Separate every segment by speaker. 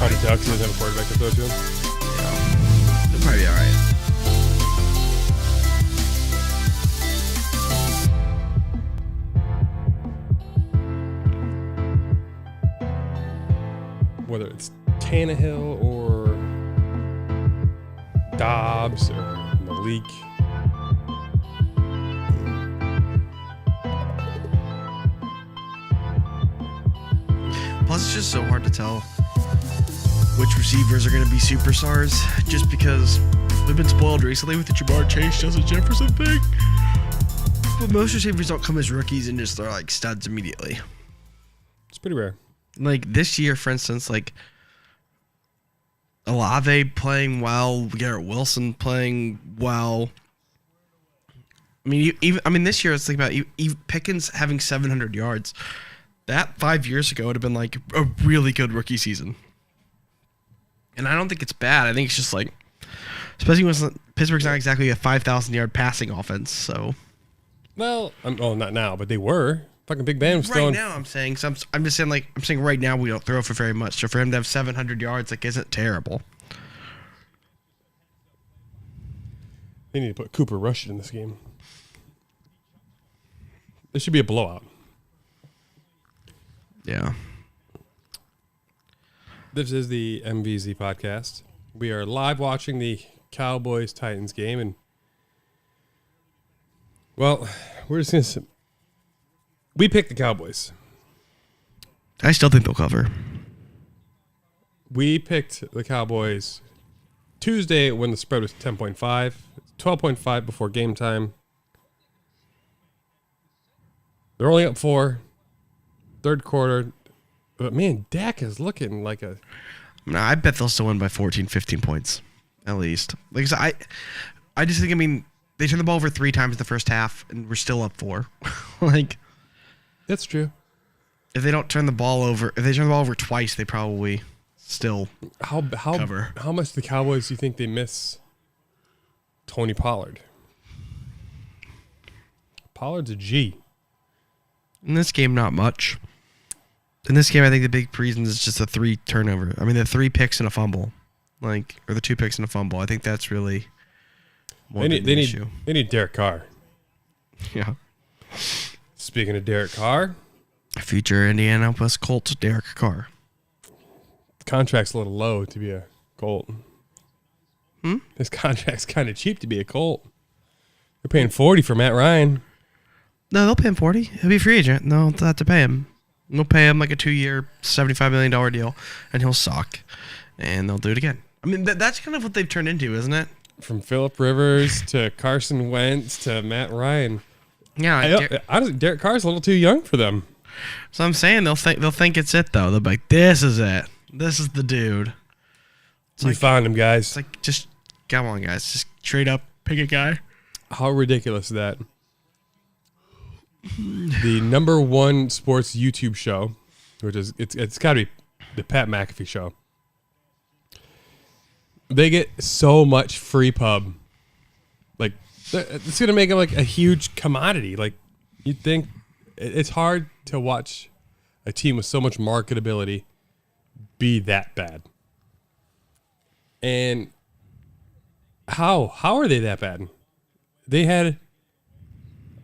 Speaker 1: Hard to tell because he doesn't have a quarterback to throw to him.
Speaker 2: Yeah. He'll probably be all right.
Speaker 1: Whether it's Tannehill or Dobbs or Malik.
Speaker 2: Plus, it's just so hard to tell which receivers are going to be superstars just because we've been spoiled recently with the Jamar Chase, Justin Jefferson thing. But most receivers don't come as rookies and just throw like studs immediately.
Speaker 1: It's pretty rare.
Speaker 2: Like this year, for instance, like Olave playing well, Garrett Wilson playing well. I mean, this year it's like about Pickens having 700 yards. That 5 years ago would have been like a really good rookie season. And I don't think it's bad. I think it's just like, especially when Pittsburgh's not exactly a 5,000-yard passing offense. So,
Speaker 1: well, not now, but they were. Fucking Big Ben was
Speaker 2: right
Speaker 1: throwing.
Speaker 2: now, I'm saying. So I'm just saying, like, I'm saying right now we don't throw for very much. So for him to have 700 yards, like, isn't terrible.
Speaker 1: They need to put Cooper Rush in this game. This should be a blowout.
Speaker 2: Yeah.
Speaker 1: This is the MVZ podcast. We are live watching the Cowboys-Titans game, and well, we're just gonna. We picked the Cowboys.
Speaker 2: I still think they'll cover.
Speaker 1: We picked the Cowboys Tuesday when the spread was 10.5, 12.5 before game time. They're only up 4. Third quarter. But, man, Dak is looking like a...
Speaker 2: No, I bet they'll still win by 14, 15 points, at least. Like I just think, I mean, they turned the ball over 3 times in the first half, and we're still up 4. Like...
Speaker 1: That's true.
Speaker 2: If they don't turn the ball over, if they turn the ball over twice, they probably still cover.
Speaker 1: How much do the Cowboys do you think they miss Tony Pollard? Pollard's a G.
Speaker 2: In this game, not much. In this game, I think the big reason is just the 3 turnover. I mean, the 3 picks and a fumble, or the 2 picks and a fumble. I think that's really more
Speaker 1: they
Speaker 2: of an issue.
Speaker 1: They need Derek Carr.
Speaker 2: Yeah.
Speaker 1: Speaking of Derek Carr,
Speaker 2: future Indianapolis Colts Derek Carr.
Speaker 1: The contract's a little low to be a Colt. His contract's kind of cheap to be a Colt. They're paying $40 for Matt Ryan.
Speaker 2: No, they'll pay him $40. He'll be a free agent. They'll have to pay him. They'll pay him like a 2-year, $75 million deal, and he'll suck. And they'll do it again. I mean, that's kind of what they've turned into, isn't it?
Speaker 1: From Phillip Rivers to Carson Wentz to Matt Ryan.
Speaker 2: Yeah,
Speaker 1: honestly, Derek Carr's a little too young for them.
Speaker 2: So I'm saying they'll think it's it though. They'll be like, "This is it. This is the dude."
Speaker 1: We found him, guys.
Speaker 2: It's like, just come on, guys, just trade up, pick a guy.
Speaker 1: How ridiculous is that? The number 1 sports YouTube show, which is it's got to be the Pat McAfee show. They get so much free pub. Like, it's going to make it like a huge commodity. Like, you'd think it's hard to watch a team with so much marketability be that bad. And how are they that bad? They had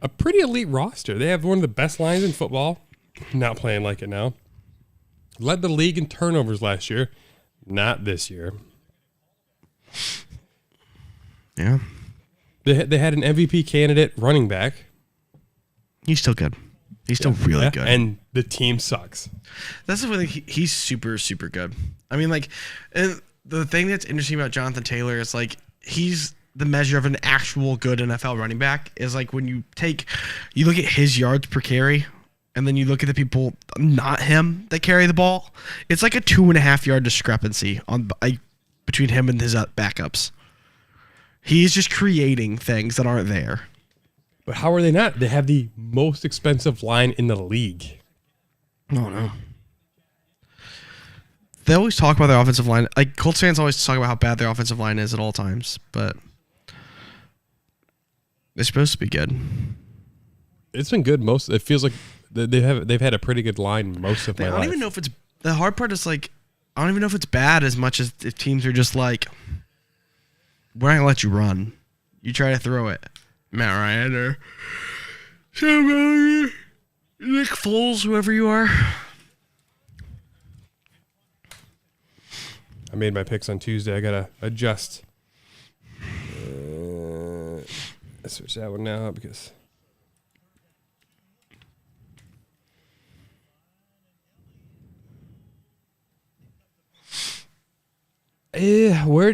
Speaker 1: a pretty elite roster. They have one of the best lines in football. Not playing like it now. Led the league in turnovers last year. Not this year.
Speaker 2: Yeah.
Speaker 1: They had an MVP candidate running back.
Speaker 2: He's still good. He's still really good.
Speaker 1: And the team sucks.
Speaker 2: That's the thing. He's super, super good. I mean, like, and the thing that's interesting about Jonathan Taylor is, like, he's the measure of an actual good NFL running back is, like, when you look at his yards per carry and then you look at the people not him that carry the ball, it's like a 2.5 yard discrepancy between him and his backups. He's just creating things that aren't there.
Speaker 1: But how are they not? They have the most expensive line in the league.
Speaker 2: Oh, no. They always talk about their offensive line. Like, Colts fans always talk about how bad their offensive line is at all times, but they're supposed to be good.
Speaker 1: It's been good. It feels like they've had a pretty good line most of my life.
Speaker 2: I don't even know if it's the hard part is, like, I don't even know if it's bad as much as if teams are just like, we're not going to let you run. You try to throw it. Matt Ryan or somebody, Nick Foles, whoever you are.
Speaker 1: I made my picks on Tuesday. I got to adjust. Let's switch that one now because... Where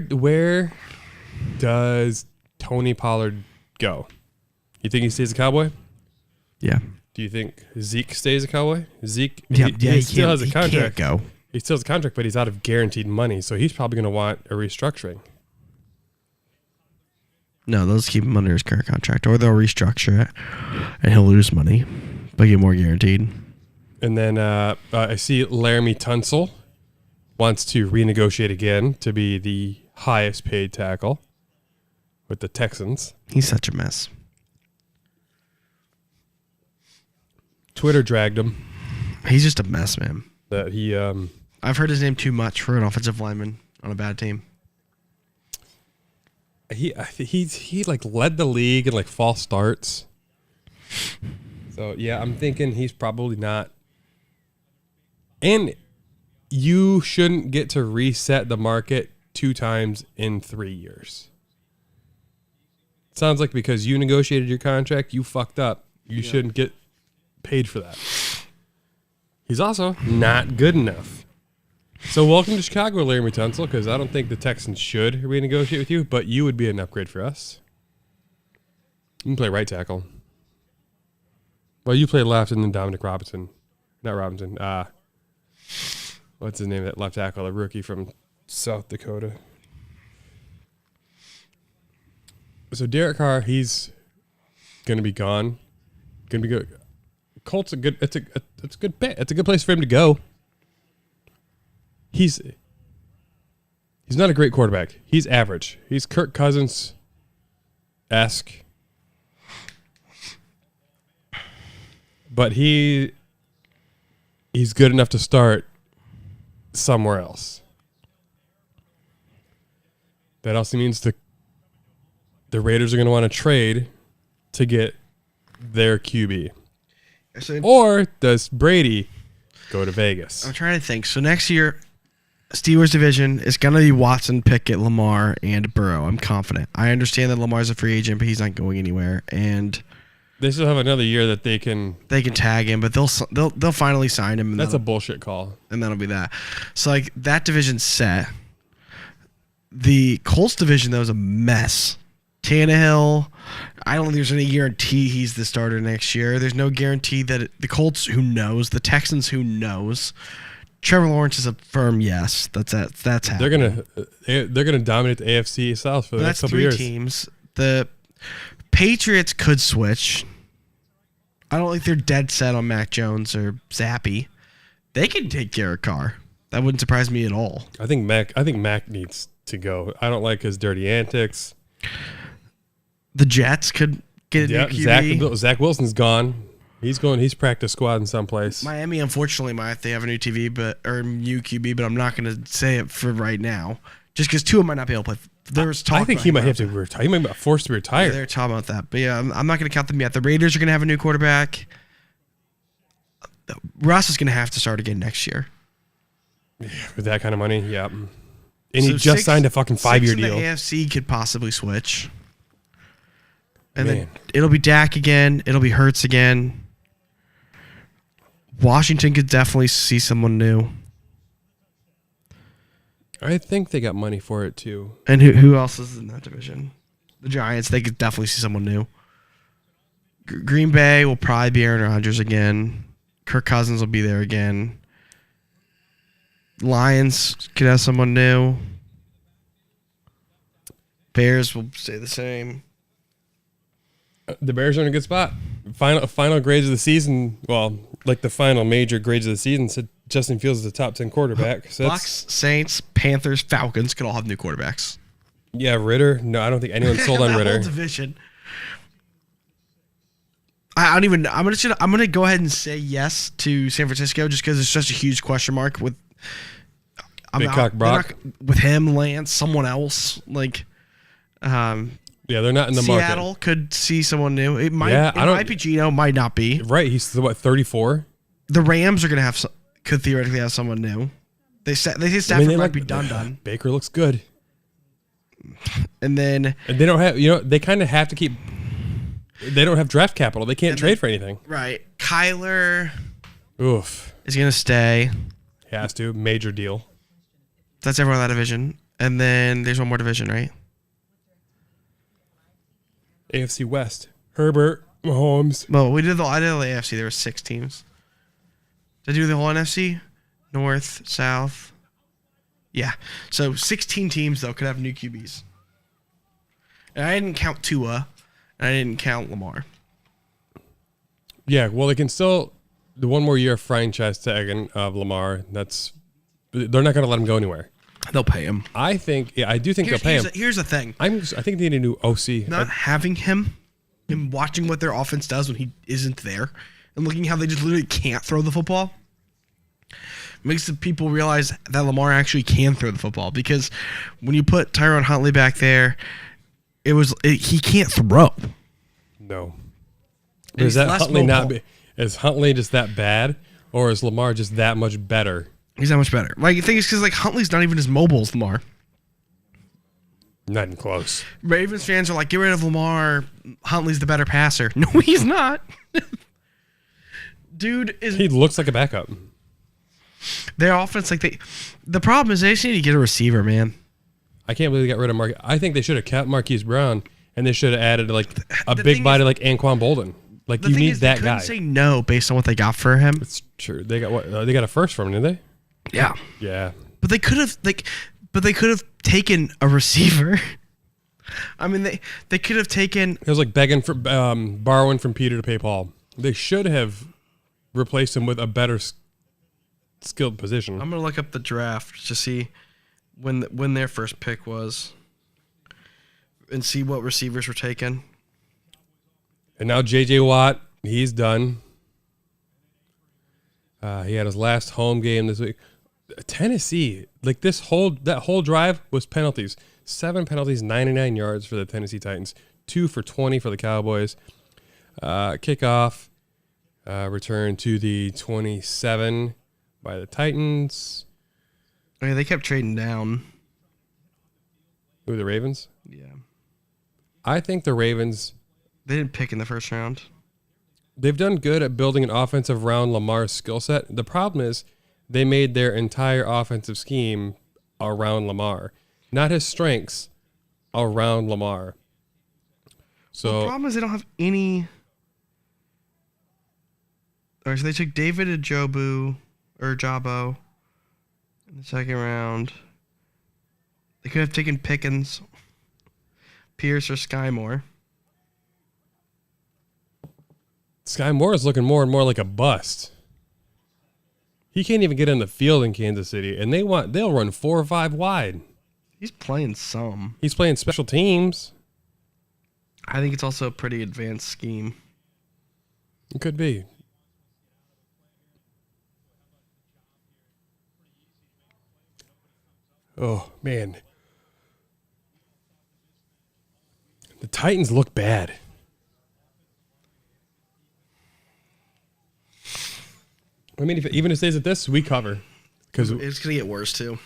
Speaker 1: does Tony Pollard go? You think he stays a Cowboy?
Speaker 2: Yeah.
Speaker 1: Do you think Zeke stays a Cowboy? Zeke,
Speaker 2: Yeah,
Speaker 1: he still has a
Speaker 2: he
Speaker 1: contract.
Speaker 2: can't go.
Speaker 1: He still has a contract, but he's out of guaranteed money, so he's probably going to want a restructuring.
Speaker 2: No, they'll just keep him under his current contract, or they'll restructure it, and he'll lose money, but get more guaranteed.
Speaker 1: And then I see Laramie Tunsil wants to renegotiate again to be the highest paid tackle with the Texans.
Speaker 2: He's such a mess.
Speaker 1: Twitter dragged him.
Speaker 2: He's just a mess, man.
Speaker 1: That he
Speaker 2: I've heard his name too much for an offensive lineman on a bad team.
Speaker 1: he like led the league in like false starts. So yeah, I'm thinking he's probably not. And you shouldn't get to reset the market 2 times in 3 years. Sounds like because you negotiated your contract, you fucked up. You shouldn't get paid for that. He's also not good enough. So welcome to Chicago, Laramie Tunsil, because I don't think the Texans should renegotiate with you, but you would be an upgrade for us. You can play right tackle. Well, you play left, and then Dominic Robinson. Not Robinson. What's his name? That left tackle, a rookie from South Dakota. So Derek Carr, he's gonna be gone. Gonna be good. Colts a good. It's a good bet. It's a good place for him to go. He's not a great quarterback. He's average. He's Kirk Cousins-esque. But he's good enough to start somewhere else. That also means the Raiders are going to want to trade to get their QB. Or does Brady go to Vegas?
Speaker 2: I'm trying to think. So next year, Steelers division is going to be Watson, Pickett, Lamar, and Burrow. I'm confident. I understand that Lamar's a free agent, but he's not going anywhere. And
Speaker 1: they still have another year that they can
Speaker 2: tag him, but they'll finally sign him. And
Speaker 1: that's a bullshit call.
Speaker 2: And that'll be that. So like that division's set. The Colts division though is a mess. Tannehill, I don't think there's any guarantee he's the starter next year. There's no guarantee that the Colts, who knows? The Texans, who knows? Trevor Lawrence is a firm yes. That's happening.
Speaker 1: They're gonna dominate the AFC South for the next couple years.
Speaker 2: That's 3 teams. The Patriots could switch. I don't think they're dead set on Mac Jones or Zappy. They can take Derek Carr. That wouldn't surprise me at all.
Speaker 1: I think Mac needs to go. I don't like his dirty antics.
Speaker 2: The Jets could get a new QB.
Speaker 1: Zach Wilson's gone. He's practice squad in someplace.
Speaker 2: Miami, unfortunately, they have a new new QB, but I'm not going to say it for right now, just because Tua might not be able to play. There's talk.
Speaker 1: I think he might have to retire. He might be forced to retire.
Speaker 2: Yeah, they're talking about that, but yeah, I'm not going to count them yet. The Raiders are going to have a new quarterback. Russ is going to have to start again next year.
Speaker 1: Yeah, with that kind of money, yeah. And he just signed a fucking 5-year deal.
Speaker 2: The AFC could possibly switch. And then it'll be Dak again. It'll be Hurts again. Washington could definitely see someone new.
Speaker 1: I think they got money for it too.
Speaker 2: And who else is in that division? The Giants. They could definitely see someone new. Green Bay will probably be Aaron Rodgers again. Kirk Cousins will be there again. Lions could have someone new. Bears will stay the same.
Speaker 1: The Bears are in a good spot. Final grades of the season. Well, like the final major grades of the season said Justin Fields is the top 10 quarterback. So
Speaker 2: Bucks, Saints, Panthers, Falcons could all have new quarterbacks.
Speaker 1: Yeah, Ritter. No, I don't think anyone's sold on Ritter.
Speaker 2: Whole division. I don't even. I'm gonna go ahead and say yes to San Francisco just because it's such a huge question mark.
Speaker 1: Big Cock Brock.
Speaker 2: With him, Lance, someone else. Like,
Speaker 1: yeah, they're not in the
Speaker 2: Seattle
Speaker 1: market.
Speaker 2: could see someone new. It might.
Speaker 1: Yeah,
Speaker 2: it might be Geno. Might not be.
Speaker 1: Right. He's what, 34?
Speaker 2: The Rams are gonna have could theoretically have someone new. They say Stafford might be done.
Speaker 1: Baker looks good.
Speaker 2: And then
Speaker 1: they don't have, they kind of have to keep. They don't have draft capital. They can't trade for anything.
Speaker 2: Right. Kyler.
Speaker 1: Oof.
Speaker 2: Is gonna stay.
Speaker 1: He has to. Major deal.
Speaker 2: That's everyone in that division. And then there's one more division, right?
Speaker 1: AFC West. Herbert, Mahomes.
Speaker 2: Well, I did the AFC. There were 6 teams. Did I do the whole NFC? North, South. Yeah. So 16 teams, though, could have new QBs. And I didn't count Tua. And I didn't count Lamar.
Speaker 1: Yeah, well, they can still... The one more year of franchise tagging of Lamar, they're not going to let him go anywhere.
Speaker 2: They'll pay him.
Speaker 1: I do think they'll pay him.
Speaker 2: Here's the thing.
Speaker 1: I think they need a new OC.
Speaker 2: Not having him watching what their offense does when he isn't there, and looking how they just literally can't throw the football, makes the people realize that Lamar actually can throw the football. Because when you put Tyron Huntley back there, he can't throw.
Speaker 1: No. Is Huntley just that bad, or is Lamar just that much better?
Speaker 2: He's that much better. Like, the thing is, because like Huntley's not even as mobile as Lamar.
Speaker 1: Not even close.
Speaker 2: Ravens fans are like, get rid of Lamar. Huntley's the better passer. No, he's not. Dude is.
Speaker 1: He looks like a backup.
Speaker 2: Their offense, the problem is they just need to get a receiver, man.
Speaker 1: I can't believe they got rid of Marquise. I think they should have kept Marquise Brown, and they should have added like a big body like Anquan Bolden. Like, you need that guy.
Speaker 2: They couldn't say no based on what they got for him.
Speaker 1: It's true. They got what? They got a first from him, didn't they?
Speaker 2: Yeah.
Speaker 1: Yeah.
Speaker 2: But they could have taken a receiver. I mean, they could have taken.
Speaker 1: It was like begging for borrowing from Peter to pay Paul. They should have replaced him with a better skilled position.
Speaker 2: I'm gonna look up the draft to see when their first pick was, and see what receivers were taken.
Speaker 1: And now J.J. Watt, he's done. He had his last home game this week. Tennessee, like that whole drive was penalties. 7 penalties, 99 yards for the Tennessee Titans. 2 for 20 for the Cowboys. Kickoff, return to the 27 by the Titans.
Speaker 2: I mean, they kept trading down.
Speaker 1: Who, the Ravens?
Speaker 2: Yeah.
Speaker 1: I think the Ravens...
Speaker 2: They didn't pick in the first round.
Speaker 1: They've done good at building an offensive around Lamar's skill set. The problem is they made their entire offensive scheme around Lamar, not his strengths, around Lamar. So
Speaker 2: the problem is they don't have any. All right, so they took David Ajabo in the second round. They could have taken Pickens, Pierce, or Sky Moore.
Speaker 1: Sky Moore is looking more and more like a bust. He can't even get in the field in Kansas City, and they'll run 4 or 5 wide.
Speaker 2: He's playing some.
Speaker 1: He's playing special teams.
Speaker 2: I think it's also a pretty advanced scheme.
Speaker 1: It could be. Oh, man. The Titans look bad. I mean, even if it stays at this, we cover.
Speaker 2: Because it's going to get worse, too.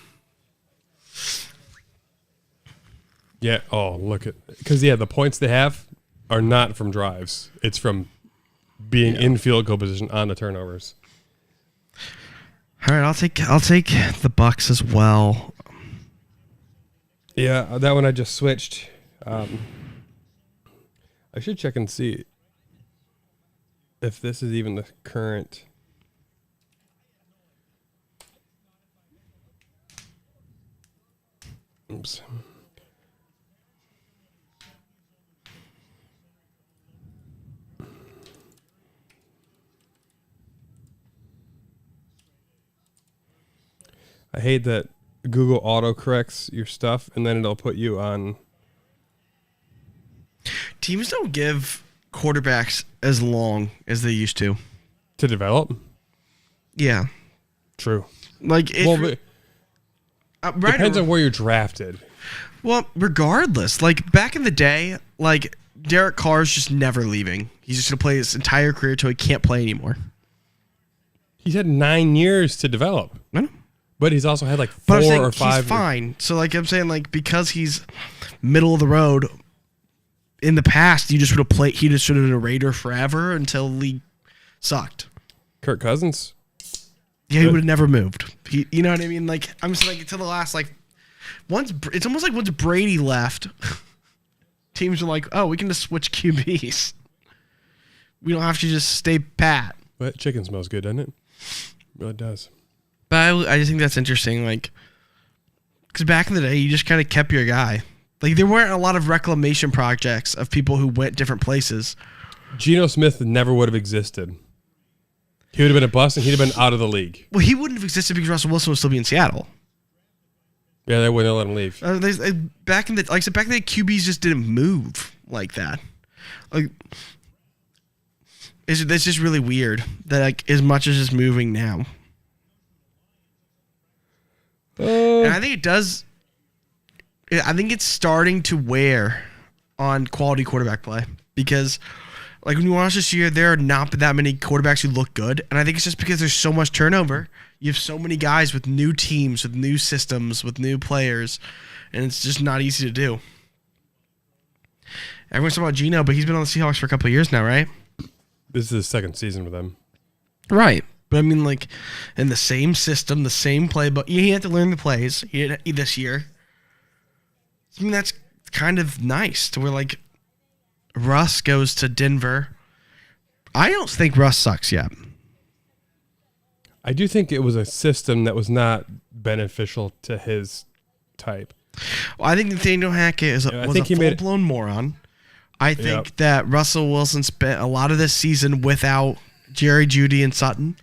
Speaker 1: Yeah. Oh, look at... Because, yeah, the points they have are not from drives. It's from being in field goal position on the turnovers.
Speaker 2: All right, I'll take the Bucks as well.
Speaker 1: Yeah, that one I just switched. I should check and see if this is even the current... Oops. I hate that Google auto corrects your stuff and then it'll put you on.
Speaker 2: Teams don't give quarterbacks as long as they used to
Speaker 1: To develop?
Speaker 2: Yeah.
Speaker 1: True.
Speaker 2: Like, Right.
Speaker 1: Depends on where you're drafted.
Speaker 2: Well, regardless, like back in the day, like Derek Carr's just never leaving. He's just gonna play his entire career till he can't play anymore.
Speaker 1: He's had 9 years to develop.
Speaker 2: I know.
Speaker 1: But he's also had like
Speaker 2: But
Speaker 1: 4
Speaker 2: I'm saying
Speaker 1: or 5.
Speaker 2: he's fine. So like I'm saying, like because he's middle of the road. In the past, you just would have played. He just should have been a Raider forever until the league sucked.
Speaker 1: Kirk Cousins.
Speaker 2: Yeah, he would have never moved. You know what I mean? Like I'm just like until the last like once. It's almost like once Brady left, teams are like, oh, we can just switch QBs. We don't have to just stay pat.
Speaker 1: But chicken smells good, doesn't it? It really does.
Speaker 2: But I just think that's interesting, like, because back in the day, you just kind of kept your guy. Like, there weren't a lot of reclamation projects of people who went different places.
Speaker 1: Geno Smith never would have existed. He would have been a bust, and he'd have been out of the league.
Speaker 2: Well, he wouldn't have existed because Russell Wilson would still be in Seattle.
Speaker 1: Yeah, they wouldn't have let him leave.
Speaker 2: Back in the day, QBs just didn't move like that. Like, it's just really weird that like as much as it's moving now. And I think it does. I think it's starting to wear on quality quarterback play because, like, when you watch this year, there are not that many quarterbacks who look good. And I think it's just because there's so much turnover. You have so many guys with new teams, with new systems, with new players, and it's just not easy to do. Everyone's talking about Geno, but he's been on the Seahawks for a couple of years now, right?
Speaker 1: This is his second season with them.
Speaker 2: Right. But I mean, like, in the same system, the same playbook. He had to learn the plays this year. I mean, that's kind of nice to where, like, Russ goes to Denver. I don't think Russ sucks yet.
Speaker 1: I do think it was a system that was not beneficial to his type.
Speaker 2: Well, I think Nathaniel Hackett was a full-blown moron. I think that Russell Wilson spent a lot of this season without Jerry Jeudy and Sutton.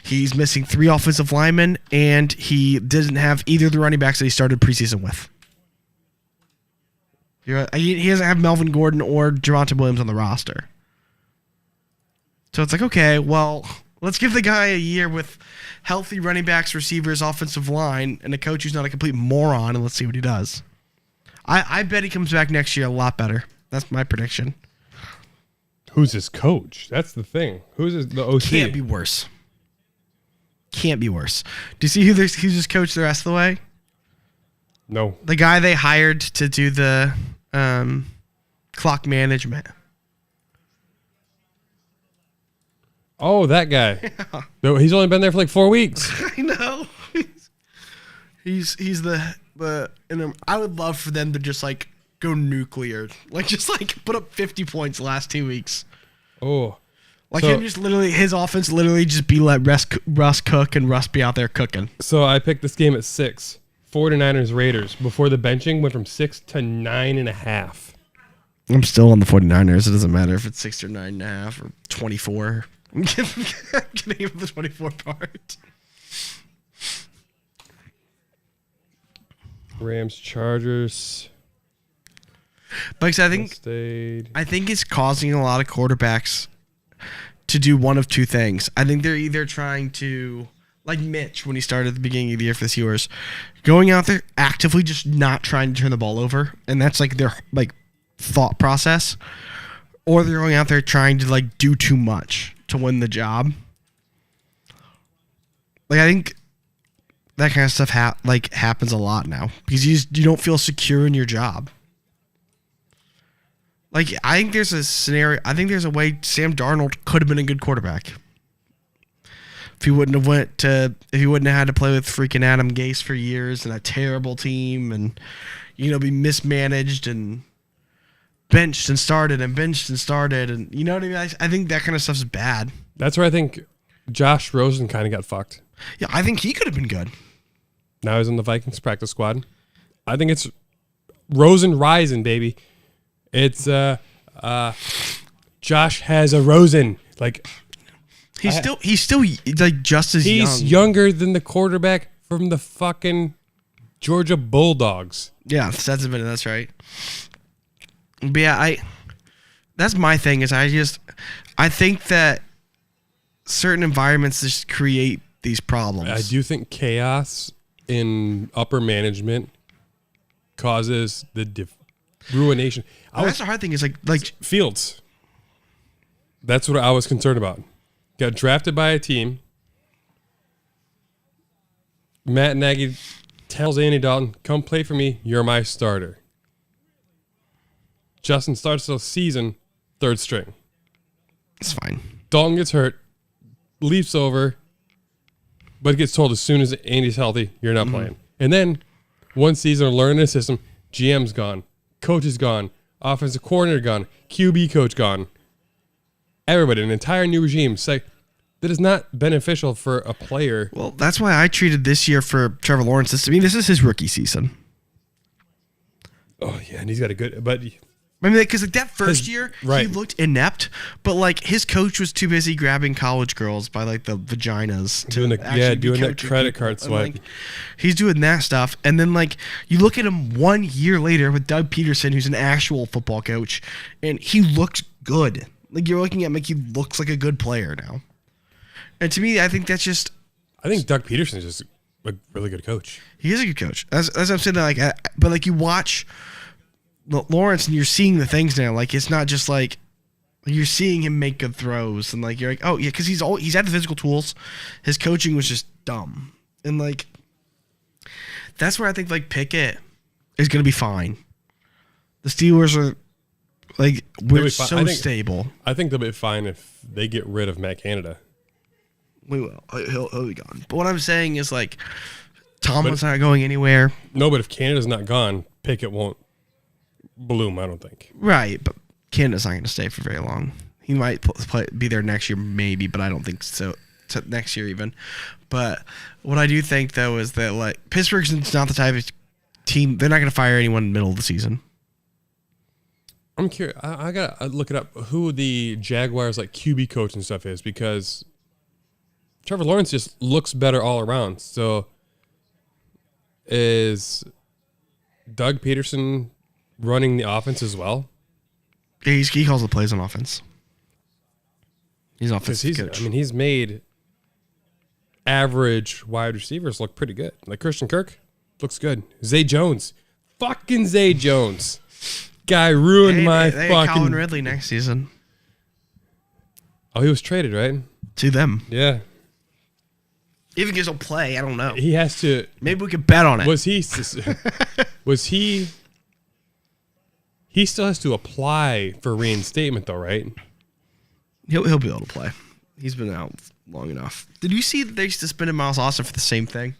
Speaker 2: He's missing 3 offensive linemen, and he doesn't have either of the running backs that he started preseason with. He doesn't have Melvin Gordon or Javonte Williams on the roster. So it's like, okay, well, let's give the guy a year with healthy running backs, receivers, offensive line, and a coach who's not a complete moron, and let's see what he does. I bet he comes back next year a lot better. That's my prediction.
Speaker 1: Who's his coach? That's the thing. Who's the OC?
Speaker 2: Can't be worse. Can't be worse. Do you see who's his coach the rest of the way?
Speaker 1: No.
Speaker 2: The guy they hired to do the clock management.
Speaker 1: Oh, that guy. Yeah. No, he's only been there for like 4 weeks.
Speaker 2: I know. He's and I would love for them to just like go nuclear, like just like put up 50 points the last 2 weeks.
Speaker 1: Oh,
Speaker 2: like him just literally his offense literally just be let Russ cook and Russ be out there cooking.
Speaker 1: So I picked this game at 6. 49ers Raiders before the benching went from 6 to 9.5.
Speaker 2: I'm still on the 49ers. It doesn't matter if it's 6 or 9.5 or 24. I'm getting the 24 part.
Speaker 1: Rams Chargers.
Speaker 2: But I think it's causing a lot of quarterbacks to do one of two things. I think they're either trying to, like Mitch when he started at the beginning of the year for the Steelers, going out there actively just not trying to turn the ball over, and that's like their like thought process, or they're going out there trying to like do too much to win the job. Like I think that kind of stuff happens a lot now because you don't feel secure in your job. Like, I think there's a scenario. I think there's a way Sam Darnold could have been a good quarterback if he wouldn't have had to play with freaking Adam Gase for years and a terrible team and be mismanaged and benched and started and you know what I mean. I think that kind of stuff's bad.
Speaker 1: That's where I think Josh Rosen kind of got fucked.
Speaker 2: Yeah, I think he could have been good.
Speaker 1: Now he's on the Vikings practice squad. I think it's Rosen rising, baby. It's Josh has a Rosen. Like
Speaker 2: he's still like just as young.
Speaker 1: He's younger than the quarterback from the fucking Georgia Bulldogs.
Speaker 2: Yeah, that's right. But yeah, that's my thing is I think that certain environments just create these problems.
Speaker 1: I do think chaos in upper management causes the ruination.
Speaker 2: That's the hard thing is like
Speaker 1: Fields. That's what I was concerned about. Got drafted by a team. Matt Nagy tells Andy Dalton, come play for me. You're my starter. Justin starts the season third string.
Speaker 2: it's fine.
Speaker 1: Dalton gets hurt, leaps over, but gets told as soon as Andy's healthy, you're not playing. And then one season of learning the system, GM's gone, coach is gone, offensive coordinator gone, QB coach gone. Everybody, an entire new regime. Say that is not beneficial for a player.
Speaker 2: Well, that's why I treated this year for Trevor Lawrence. This is his rookie season.
Speaker 1: Oh yeah, and he's got a good. But
Speaker 2: I mean, because like that first year,
Speaker 1: right.
Speaker 2: he looked inept, but like his coach was too busy grabbing college girls by like the vaginas
Speaker 1: doing that credit card swipe.
Speaker 2: Like, he's doing that stuff, and then like you look at him 1 year later with Doug Peterson, who's an actual football coach, and he looks good. Like you're looking at him, like he looks like a good player now. And to me, I think that's just.
Speaker 1: I think Doug Peterson is just a really good coach.
Speaker 2: He is a good coach. That's what I'm saying. That like, but like you watch Lawrence and you're seeing the things now. Like it's not just like you're seeing him make good throws and like you're like, oh yeah, because he's had the physical tools. His coaching was just dumb, and like that's where I think like Pickett is gonna be fine. The Steelers are like we're so stable.
Speaker 1: I think they'll be fine if they get rid of Matt Canada.
Speaker 2: We will. He'll be gone. But what I'm saying is like Tomlin's not going anywhere.
Speaker 1: No, but if Canada's not gone, Pickett won't bloom, I don't think.
Speaker 2: Right, but Canada's not going to stay for very long. He might be there next year, maybe, but I don't think so. Next year even. But what I do think though is that like Pittsburgh's not the type of team. They're not going to fire anyone in the middle of the season.
Speaker 1: I'm curious. I gotta look it up. Who the Jaguars like QB coach and stuff is, because Trevor Lawrence just looks better all around. So is Doug Peterson running the offense as well?
Speaker 2: Yeah, he calls the plays on offense. He's an offensive coach.
Speaker 1: I mean, he's made average wide receivers look pretty good. Like Christian Kirk looks good. Zay Jones. Fucking Zay Jones. Guy ruined
Speaker 2: they
Speaker 1: fucking...
Speaker 2: Calvin Ridley next season.
Speaker 1: Oh, he was traded, right?
Speaker 2: To them.
Speaker 1: Yeah.
Speaker 2: Even if he'll play, I don't know.
Speaker 1: He has to...
Speaker 2: Maybe we could bet on it.
Speaker 1: Was he... He still has to apply for reinstatement, though, right?
Speaker 2: He'll be able to play. He's been out long enough. Did you see that they suspended Miles Austin for the same thing?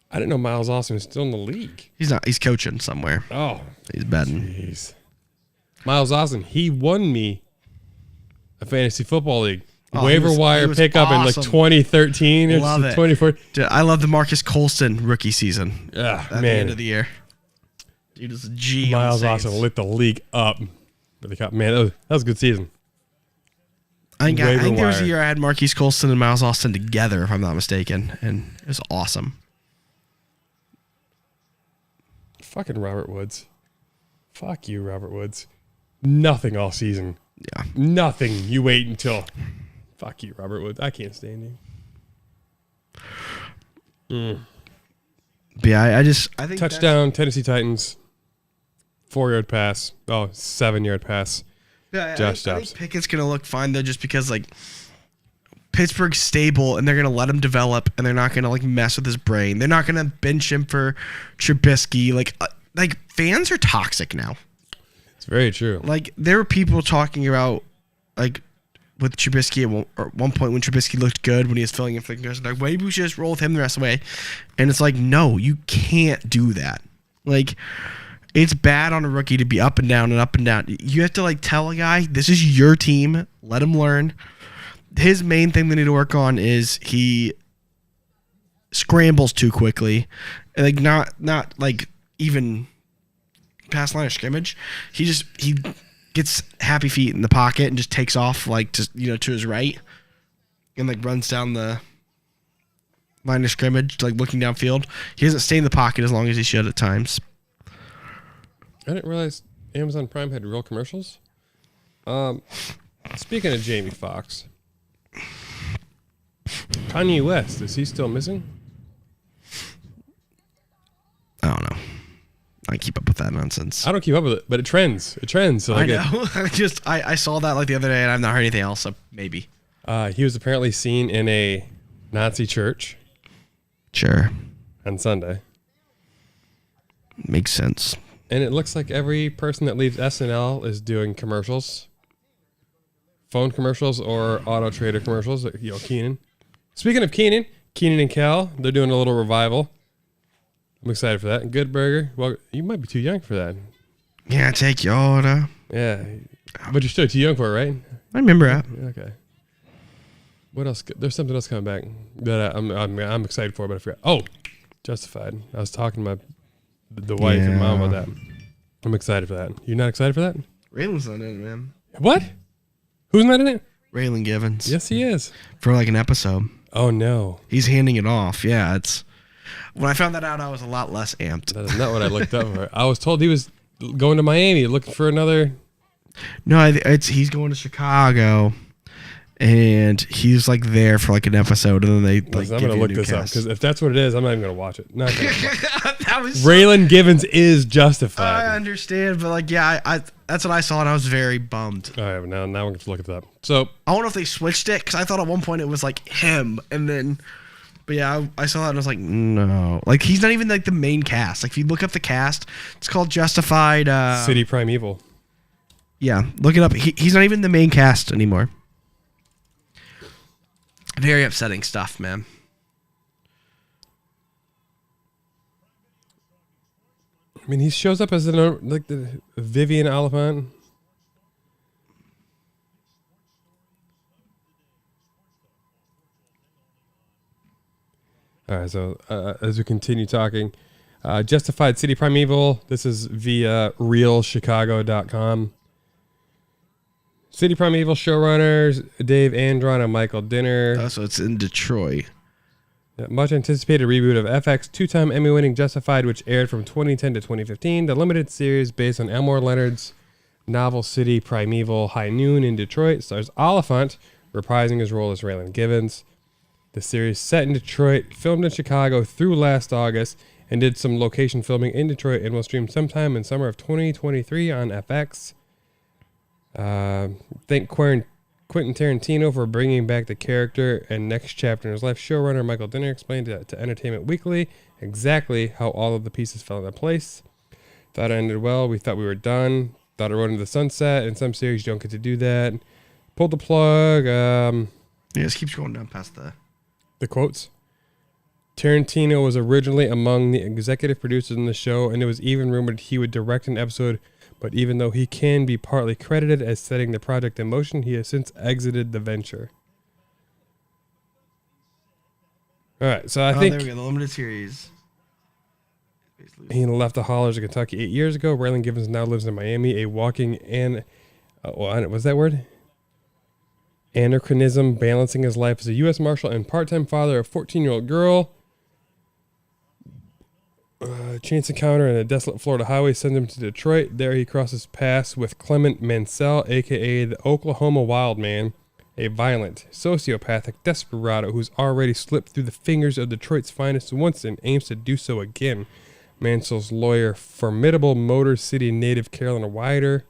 Speaker 1: I didn't know Miles Austin was still in the league.
Speaker 2: He's not. He's coaching somewhere.
Speaker 1: Oh.
Speaker 2: He's betting.
Speaker 1: Jeez. Miles Austin, he won me a fantasy football league. Waiver wire pickup in like 2013 or 2014.
Speaker 2: Dude, I love the Marcus Colston rookie season.
Speaker 1: Yeah,
Speaker 2: at the end of the year. Dude, was a G.
Speaker 1: Miles Austin lit the league up. Man, that was a good season.
Speaker 2: I think there was a year I had Marquise Colston and Miles Austin together, if I'm not mistaken, and it was awesome.
Speaker 1: Fucking Robert Woods. Fuck you, Robert Woods. Nothing all season.
Speaker 2: Yeah.
Speaker 1: Nothing. You wait until... Fuck you, Robert Woods. I can't stand you.
Speaker 2: But yeah, I think
Speaker 1: touchdown, Tennessee Titans. 4-yard pass. Oh, 7-yard pass.
Speaker 2: Yeah,
Speaker 1: Josh
Speaker 2: I
Speaker 1: Dobbs.
Speaker 2: think Pickett's going to look fine, though, just because, like, Pittsburgh's stable, and they're going to let him develop, and they're not going to, like, mess with his brain. They're not going to bench him for Trubisky. Like, fans are toxic now.
Speaker 1: It's very true.
Speaker 2: Like, there were people talking about, like, with Trubisky at one point when Trubisky looked good when he was filling in for the concussion. Like, maybe we should just roll with him the rest of the way. And it's like, no, you can't do that. Like, it's bad on a rookie to be up and down and up and down. You have to, like, tell a guy, this is your team. Let him learn. His main thing they need to work on is he scrambles too quickly. And, like, not like, even past line of scrimmage. He gets happy feet in the pocket and just takes off, like, to his right and, like, runs down the line of scrimmage, like, looking downfield. He doesn't stay in the pocket as long as he should at times.
Speaker 1: I didn't realize Amazon Prime had real commercials. Speaking of Jamie Foxx, Kanye West, is he still missing?
Speaker 2: I keep up with that nonsense.
Speaker 1: I don't keep up with it, but it trends. It trends. So
Speaker 2: I know. I saw that like the other day, and I've not heard anything else. So maybe.
Speaker 1: He was apparently seen in a Nazi church.
Speaker 2: Sure.
Speaker 1: On Sunday.
Speaker 2: Makes sense.
Speaker 1: And it looks like every person that leaves SNL is doing commercials. Phone commercials or Auto Trader commercials. Keenan. Speaking of Keenan and Kel, they're doing a little revival. I'm excited for that. Good Burger. Well, you might be too young for that.
Speaker 2: Yeah, take your order.
Speaker 1: Yeah. But you're still too young for it, right?
Speaker 2: I remember that.
Speaker 1: Okay. What else? There's something else coming back that I'm excited for, but I forgot. Oh, Justified. I was talking to the wife and mom about that. I'm excited for that. You not excited for that?
Speaker 2: Raylan's not in it, man.
Speaker 1: What? Who's not in it?
Speaker 2: Raylan Givens.
Speaker 1: Yes, he is.
Speaker 2: For like an episode.
Speaker 1: Oh, no.
Speaker 2: He's handing it off. Yeah, it's... When I found that out, I was a lot less amped.
Speaker 1: That is not what I looked up for. I was told he was going to Miami looking for another...
Speaker 2: No, he's going to Chicago, and he's like there for like an episode, and then they like.
Speaker 1: I'm gonna look this up because if that's what it is, I'm not even gonna watch it. Not gonna
Speaker 2: watch.
Speaker 1: Raylan Givens is Justified.
Speaker 2: I understand, but like, yeah, I that's what I saw, and I was very bummed.
Speaker 1: All right, now I'm going to look it up. So
Speaker 2: I don't know if they switched it because I thought at one point it was like him, and then. But yeah, I saw that and I was like, no. Like, he's not even like the main cast. Like, if you look up the cast, it's called Justified.
Speaker 1: City Primeval.
Speaker 2: Yeah, look it up. He's not even the main cast anymore. Very upsetting stuff, man.
Speaker 1: I mean, he shows up as the Vivian Oliphant. All right, so as we continue talking, Justified City Primeval. This is via realchicago.com. City Primeval showrunners Dave Andron and Michael Dinner.
Speaker 2: Oh, so it's in Detroit.
Speaker 1: Yeah, much anticipated reboot of FX two-time Emmy-winning Justified, which aired from 2010 to 2015. The limited series based on Elmore Leonard's novel City Primeval High Noon in Detroit stars Oliphant reprising his role as Raylan Givens. The series set in Detroit, filmed in Chicago through last August, and did some location filming in Detroit and will stream sometime in summer of 2023 on FX. Thank Quentin Tarantino for bringing back the character and next chapter in his life. Showrunner Michael Dinner explained to Entertainment Weekly exactly how all of the pieces fell into place. Thought it ended well. We thought we were done. Thought it rode into the sunset. In some series, you don't get to do that. Pulled the plug.
Speaker 2: Yeah, it keeps going down past
Speaker 1: the quotes. Tarantino was originally among the executive producers in the show, and it was even rumored he would direct an episode. But even though he can be partly credited as setting the project in motion, he has since exited the venture. All right, so I think
Speaker 2: there we go, the limited series.
Speaker 1: He left the hollers of Kentucky 8 years ago. Raylan Givens now lives in Miami, a walking what's that word? Anachronism, balancing his life as a U.S. Marshal and part-time father of a 14-year-old girl. Chance encounter on a desolate Florida highway sends him to Detroit. There he crosses paths with Clement Mansell, a.k.a. the Oklahoma Wild Man, a violent, sociopathic desperado who's already slipped through the fingers of Detroit's finest once and aims to do so again. Mansell's lawyer, formidable Motor City native Carolyn Wider,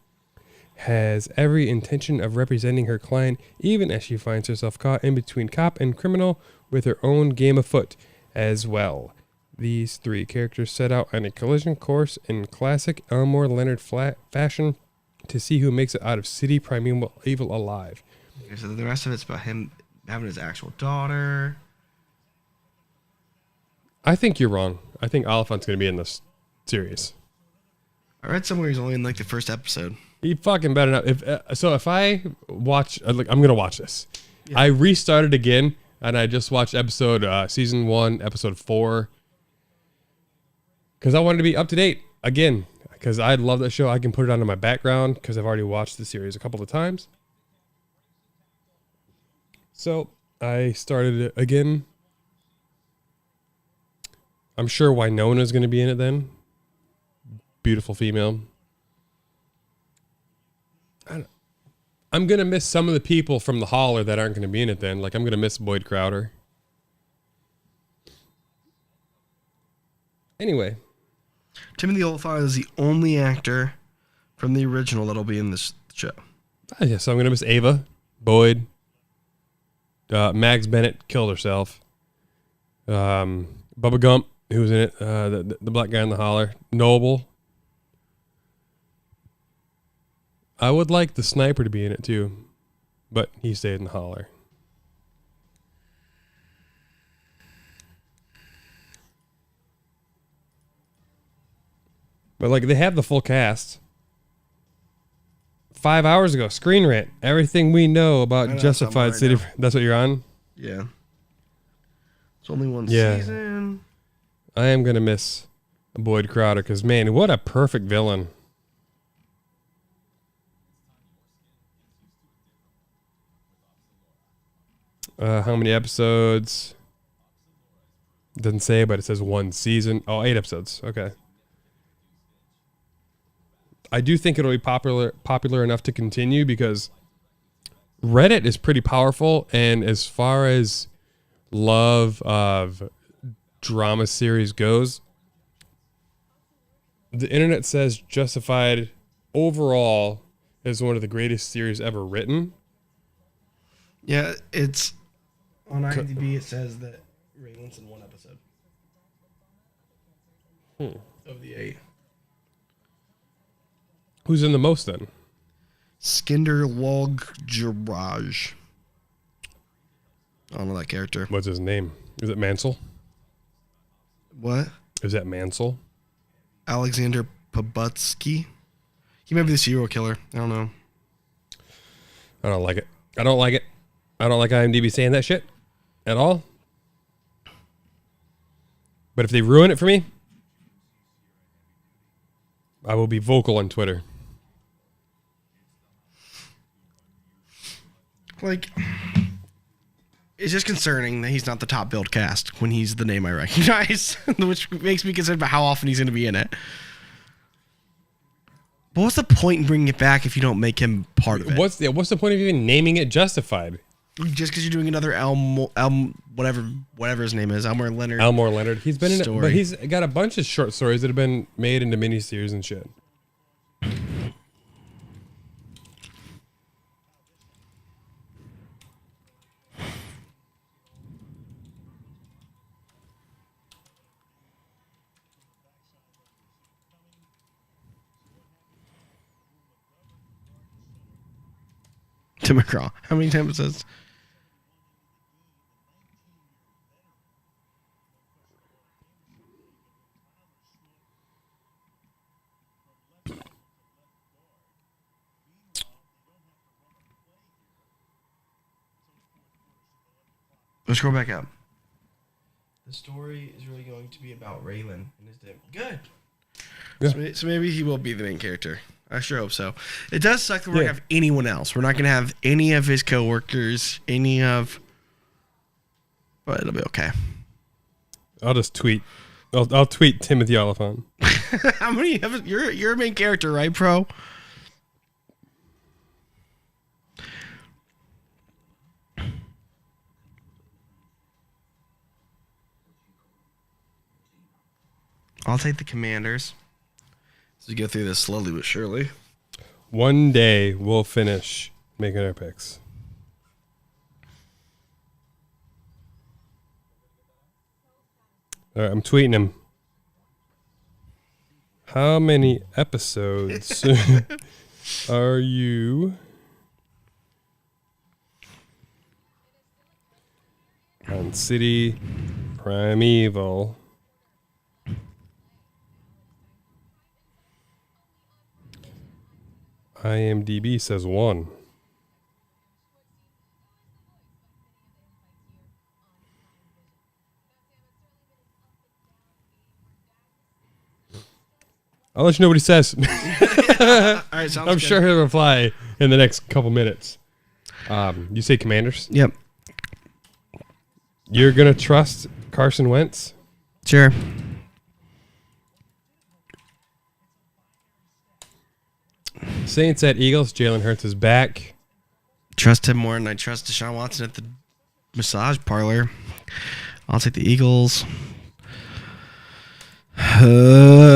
Speaker 1: has every intention of representing her client, even as she finds herself caught in between cop and criminal with her own game afoot as well. These three characters set out on a collision course in classic Elmore Leonard fashion to see who makes it out of City Primeval Evil alive.
Speaker 2: Okay, so the rest of it's about him having his actual daughter.
Speaker 1: I think you're wrong. I think Oliphant's going to be in this series.
Speaker 2: I read somewhere he's only in like the first episode.
Speaker 1: He fucking better not. If I watch, I'm going to watch this. Yeah. I restarted again, and I just watched season 1, episode 4. Because I wanted to be up to date again. Because I love that show. I can put it on in my background because I've already watched the series a couple of times. So I started it again. I'm sure Winona's going to be in it then. Beautiful female. I'm going to miss some of the people from the holler that aren't going to be in it then. Like, I'm going to miss Boyd Crowder. Anyway.
Speaker 2: Timothy Olyphant is the only actor from the original that'll be in this show.
Speaker 1: Yeah, so I'm going to miss Ava, Boyd, Mags Bennett killed herself. Bubba Gump, who was in it, the black guy in the holler. Noble. I would like the sniper to be in it too, but he stayed in the holler. But like they have the full cast. 5 hours ago, Screen Rant. Everything we know about Justified City. That's what you're on?
Speaker 2: Yeah. It's only one season.
Speaker 1: I am going to miss Boyd Crowder because, man, what a perfect villain. How many episodes? Doesn't say, but it says 1 season. Oh, 8 episodes. Okay. I do think it'll be popular enough to continue because Reddit is pretty powerful, and as far as love of drama series goes, the internet says Justified overall is one of the greatest series ever written.
Speaker 2: Yeah, it's on IMDb. It says that Raylan's in 1 episode of the 8.
Speaker 1: Who's in the most then?
Speaker 2: Skinder Logjaraj. I don't know that character.
Speaker 1: What's his name? Is it Mansell?
Speaker 2: What?
Speaker 1: Is that Mansell?
Speaker 2: Alexander Pobutsky. He might be the serial killer. I don't know.
Speaker 1: I don't like it. I don't like it. I don't like IMDb saying that shit at all. But if they ruin it for me, I will be vocal on Twitter.
Speaker 2: Like, it's just concerning that he's not the top billed cast when he's the name I recognize, which makes me concerned about how often he's going to be in it. But what's the point in bringing it back if you don't make him part of it?
Speaker 1: What's the point of even naming it Justified?
Speaker 2: Just because you're doing another whatever his name is, Elmore Leonard.
Speaker 1: Elmore Leonard. He's been in it,
Speaker 2: story.
Speaker 1: but he's got a bunch of short stories that have been made into miniseries and shit.
Speaker 2: Tim McGraw. How many times it says? Let's scroll back up. The story is really going to be about Raylan and his dad. Good. Yeah. So maybe he will be the main character. I sure hope so. It does suck that we're going to have anyone else. We're not going to have any of his coworkers, but it'll be okay.
Speaker 1: I'll just tweet. I'll tweet Timothy Olyphant.
Speaker 2: How many? You're a main character, right, Pro? I'll take the Commanders. So we go through this slowly but surely.
Speaker 1: One day we'll finish making our picks. All right, I'm tweeting him. How many episodes are you on City Primeval? IMDb says 1. I'll let you know what he says.
Speaker 2: All right,
Speaker 1: I'm sure he'll reply in the next couple minutes. You say Commanders?
Speaker 2: Yep.
Speaker 1: You're going to trust Carson Wentz?
Speaker 2: Sure.
Speaker 1: Saints at Eagles. Jalen Hurts is back.
Speaker 2: Trust him more than I trust Deshaun Watson at the massage parlor. I'll take the Eagles.